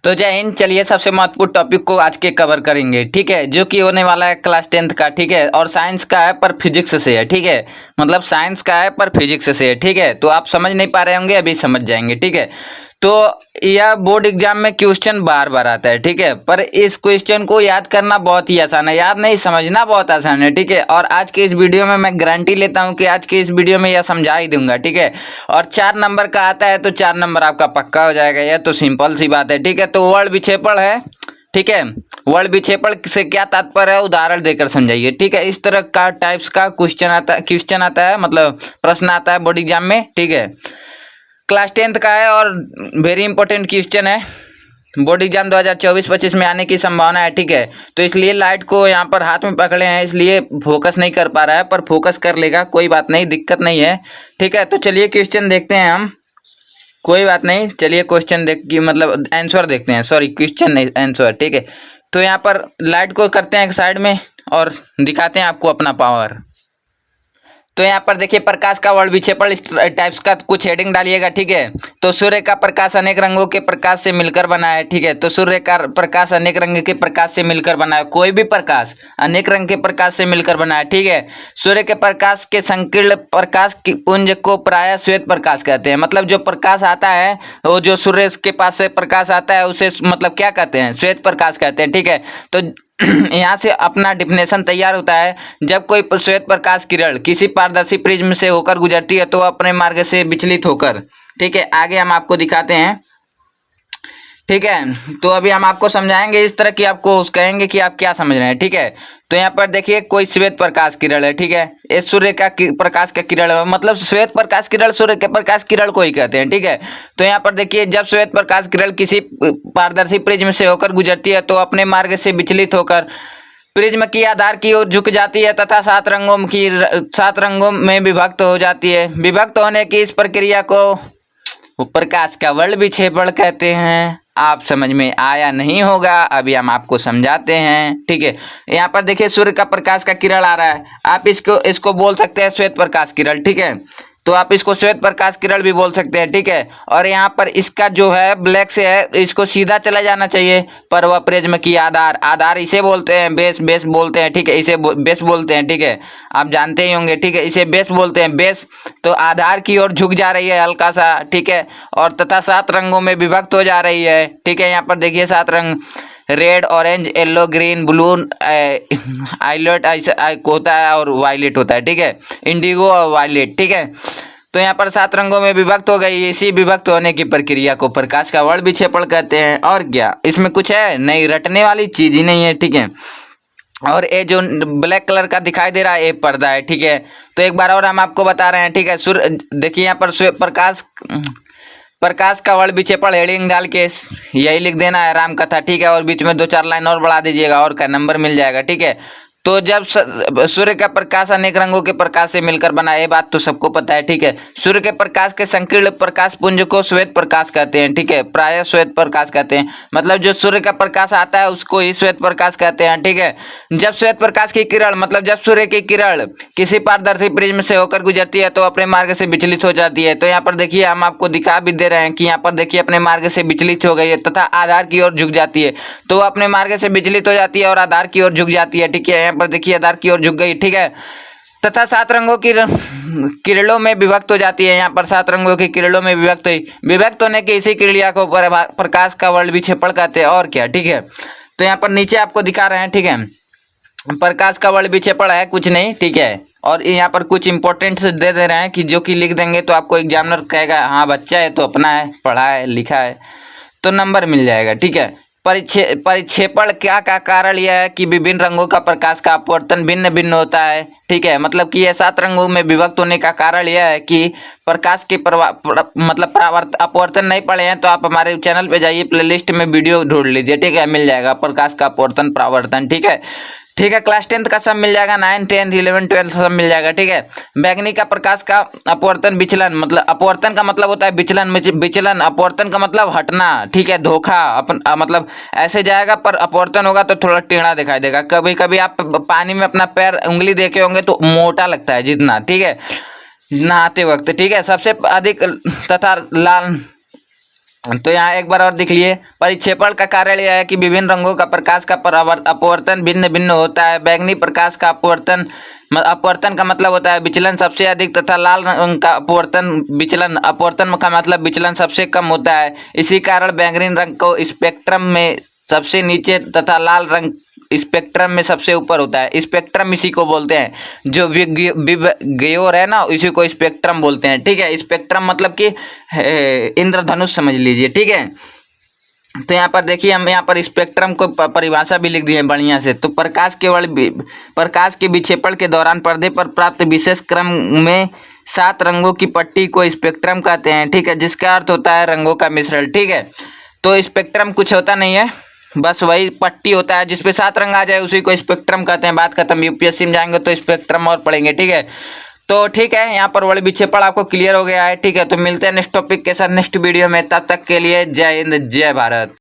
तो जय हिंद। चलिए सबसे महत्वपूर्ण टॉपिक को आज के कवर करेंगे, ठीक है, जो कि होने वाला है क्लास 10th का, ठीक है, और साइंस का है पर फिजिक्स से है, ठीक है, मतलब साइंस का है पर फिजिक्स से है, ठीक है। तो आप समझ नहीं पा रहे होंगे, अभी समझ जाएंगे, ठीक है। तो यह बोर्ड एग्जाम में क्वेश्चन बार बार आता है, ठीक है, पर इस क्वेश्चन को याद करना बहुत ही आसान है, याद नहीं समझना बहुत आसान है, ठीक है। और आज के इस वीडियो में मैं गारंटी लेता हूं कि आज के इस वीडियो में यह समझा ही दूंगा, ठीक है। और 4 नंबर का आता है तो 4 नंबर आपका पक्का हो जाएगा, यह तो सिंपल सी बात है, ठीक है। तो वर्ड विक्षेपण है, ठीक है, वर्ड विक्षेपण से क्या तात्पर्य है, उदाहरण देकर समझाइए, ठीक है। इस तरह का टाइप्स का क्वेश्चन आता है, मतलब प्रश्न आता है बोर्ड एग्जाम में, ठीक है। क्लास 10th का है और वेरी इंपॉर्टेंट क्वेश्चन है, बोर्ड एग्जाम 2024-25 में आने की संभावना है, ठीक है। तो इसलिए लाइट को यहाँ पर हाथ में पकड़े हैं, इसलिए फोकस नहीं कर पा रहा है, पर फोकस कर लेगा, कोई बात नहीं, दिक्कत नहीं है, ठीक है। तो चलिए क्वेश्चन देखते हैं हम, कोई बात नहीं, चलिए क्वेश्चन मतलब आंसर देखते हैं, सॉरी क्वेश्चन नहीं आंसर, ठीक है। तो यहाँ पर लाइट को करते हैं एक साइड में और दिखाते हैं आपको अपना पावर। तो यहाँ पर देखिए प्रकाश का वर्ड विक्षेपण इस टाइप्स का कुछ हेडिंग डालिएगा, ठीक है। तो सूर्य का प्रकाश अनेक रंगों के प्रकाश से मिलकर बना है, ठीक है। तो सूर्य का प्रकाश अनेक रंग के प्रकाश से मिलकर बना है, कोई भी प्रकाश अनेक रंग के प्रकाश से मिलकर बना है, ठीक है। सूर्य के प्रकाश के संकीर्ण प्रकाश की पुंज को प्रायः श्वेत प्रकाश कहते हैं, मतलब जो प्रकाश आता है वो जो सूर्य के पास से प्रकाश आता है उसे मतलब क्या कहते हैं, श्वेत प्रकाश कहते हैं, ठीक है। तो यहाँ से अपना डिफिनेशन तैयार होता है, जब कोई श्वेत प्रकाश किरण किसी पारदर्शी प्रिज्म से होकर गुजरती है तो अपने मार्ग से विचलित होकर, ठीक है, आगे हम आपको दिखाते हैं, ठीक है। तो अभी हम आपको समझाएंगे इस तरह की, आपको कहेंगे कि आप क्या समझ रहे हैं, ठीक है। तो यहाँ पर देखिए कोई श्वेत प्रकाश किरण है, ठीक है, ये सूर्य का प्रकाश का किरण है, मतलब श्वेत प्रकाश किरण सूर्य के प्रकाश किरण को ही कहते हैं, ठीक है। तो यहाँ पर देखिए जब श्वेत प्रकाश किरण किसी पारदर्शी प्रिज्म से होकर गुजरती है तो अपने मार्ग से विचलित होकर प्रिज्म की आधार की ओर झुक जाती है तथा 7 रंगों में विभक्त हो जाती है। विभक्त होने की इस प्रक्रिया को प्रकाश का वर्ड विक्षेपण कहते हैं। आप समझ में आया नहीं होगा, अभी हम आपको समझाते हैं, ठीक है। यहाँ पर देखिए सूर्य का प्रकाश का किरण आ रहा है, आप इसको बोल सकते हैं श्वेत प्रकाश किरण, ठीक है। तो आप इसको श्वेत प्रकाश किरण भी बोल सकते हैं, ठीक है। और यहाँ पर इसका जो है ब्लैक से है, इसको सीधा चला जाना चाहिए, पर वह प्रिज्म की आधार इसे बोलते हैं, बेस बोलते हैं, ठीक है, इसे बेस बोलते हैं, ठीक है, आप जानते ही होंगे, ठीक है, इसे बेस बोलते हैं, बेस। तो आधार की ओर झुक जा रही है हल्का सा, ठीक है, और तथा 7 रंगों में विभक्त हो जा रही है, ठीक है। यहाँ पर देखिए 7 रंग, red, orange, yellow, green, blue, violet होता है और वायलेट होता है, ठीक है, इंडिगो और वायलेट, ठीक है। तो यहाँ पर 7 रंगों में विभक्त हो गई, इसी विभक्त होने की प्रक्रिया को प्रकाश का वर्ड विक्षेपण कहते हैं। और क्या इसमें कुछ है नहीं, रटने वाली चीज ही नहीं है, ठीक है। और ये जो ब्लैक कलर का दिखाई दे रहा है ये पर्दा है, ठीक है। तो एक बार और हम आपको बता रहे हैं, ठीक है। सूर्य देखिए यहाँ पर प्रकाश का वर्ड विक्षेपण हेडिंग डाल के यही लिख देना है, राम कथा, ठीक है, और बीच में 2-4 लाइन और बढ़ा दीजिएगा और का नंबर मिल जाएगा, ठीक है। तो जब सूर्य का प्रकाश अनेक रंगों के प्रकाश से मिलकर बना, ये बात तो सबको पता है, ठीक है। सूर्य के प्रकाश के संकीर्ण प्रकाश पुंज को श्वेत प्रकाश कहते हैं, ठीक है, प्रायः श्वेत प्रकाश कहते हैं, मतलब जो सूर्य का प्रकाश आता है उसको ही श्वेत प्रकाश कहते हैं, ठीक है। जब श्वेत प्रकाश की किरण, मतलब जब सूर्य की किरण किसी पारदर्शी प्रिज्म से होकर गुजरती है तो अपने मार्ग से विचलित हो जाती है। तो यहाँ पर देखिए हम आपको दिखा भी दे रहे हैं कि यहाँ पर देखिए अपने मार्ग से विचलित हो गई है तथा आधार की ओर झुक जाती है, तो अपने मार्ग से विचलित हो जाती है और आधार की ओर झुक जाती है, ठीक है। पर देखिए आधार की ओर झुक गई, ठीक है, तथा 7 रंगों की किरणों में विभक्त हो जाती है। यहाँ पर 7 रंगों की किरणों में विभक्त होने की इसी क्रिया को प्रकाश का वर्ड विक्षेपण कहते हैं। और क्या, ठीक है। तो यहाँ पर नीचे आपको दिखा रहे हैं, ठीक है, प्रकाश का वर्ड विक्षेपण है कुछ नहीं, ठीक है। और यहाँ पर कुछ इंपॉर्टेंट से दे रहे हैं कि जो कि लिख देंगे तो आपको एग्जामिनर कहेगा हाँ बच्चा है तो अपना है, पढ़ा है, लिखा है, तो नंबर मिल जाएगा, ठीक है। परिक्षेपण क्या का कारण यह है कि विभिन्न रंगों का प्रकाश का अपवर्तन भिन्न भिन्न होता है, ठीक है, मतलब कि यह 7 रंगों में विभक्त होने का कारण यह है कि प्रकाश के अपवर्तन नहीं पड़े हैं तो आप हमारे चैनल पे जाइए, प्लेलिस्ट में वीडियो ढूंढ लीजिए, ठीक है, मिल जाएगा प्रकाश का अपवर्तन परावर्तन, ठीक है, ठीक है। क्लास 10th का सब मिल जाएगा, 9, 10, 11, 12 सब मिल जाएगा, ठीक है। बैगनी का प्रकाश का अपवर्तन विचलन, मतलब अपवर्तन का मतलब होता है विचलन, अपवर्तन का मतलब हटना, ठीक है, धोखा, मतलब ऐसे जाएगा पर अपवर्तन होगा तो थोड़ा टेढ़ा दिखाई देगा। कभी कभी आप पानी में अपना पैर उंगली देखे होंगे तो मोटा लगता है जितना, ठीक है, नहाते वक्त, ठीक है। सबसे अधिक तथा लाल तो यहाँ एक बार और देख लिए, परिक्षेपण का कार्य यह है कि विभिन्न रंगों का प्रकाश का अपवर्तन भिन्न भिन्न होता है। बैंगनी प्रकाश का अपवर्तन का मतलब होता है विचलन सबसे अधिक तथा लाल रंग का अपवर्तन का मतलब विचलन सबसे कम होता है। इसी कारण बैंगनी रंग को स्पेक्ट्रम में सबसे नीचे तथा लाल रंग स्पेक्ट्रम में सबसे ऊपर होता है। स्पेक्ट्रम इसी को बोलते हैं, जो विगयोर है ना, इसी को स्पेक्ट्रम बोलते हैं। ठीक है, स्पेक्ट्रम मतलब कि इंद्रधनुष समझ लीजिए। ठीक है, तो यहाँ पर देखिए हम यहाँ पर स्पेक्ट्रम को परिभाषा भी लिख दी है बढ़िया से। तो प्रकाश के विक्षेपण के दौरान पर्दे पर प्राप्त विशेष क्रम में 7 रंगों की पट्टी को स्पेक्ट्रम कहते हैं। ठीक है, जिसका अर्थ होता है रंगों का मिश्रण। ठीक है, तो स्पेक्ट्रम कुछ होता नहीं है, बस वही पट्टी होता है जिसपे 7 रंग आ जाए, उसी को स्पेक्ट्रम कहते हैं। बात खत्म। यूपीएससी में जाएंगे तो स्पेक्ट्रम और पढ़ेंगे। ठीक है, तो ठीक है, यहाँ पर वर्णक्रम विक्षेपण आपको क्लियर हो गया है। ठीक है, तो मिलते हैं नेक्स्ट टॉपिक के साथ नेक्स्ट वीडियो में। तब तक के लिए जय हिंद, जय भारत।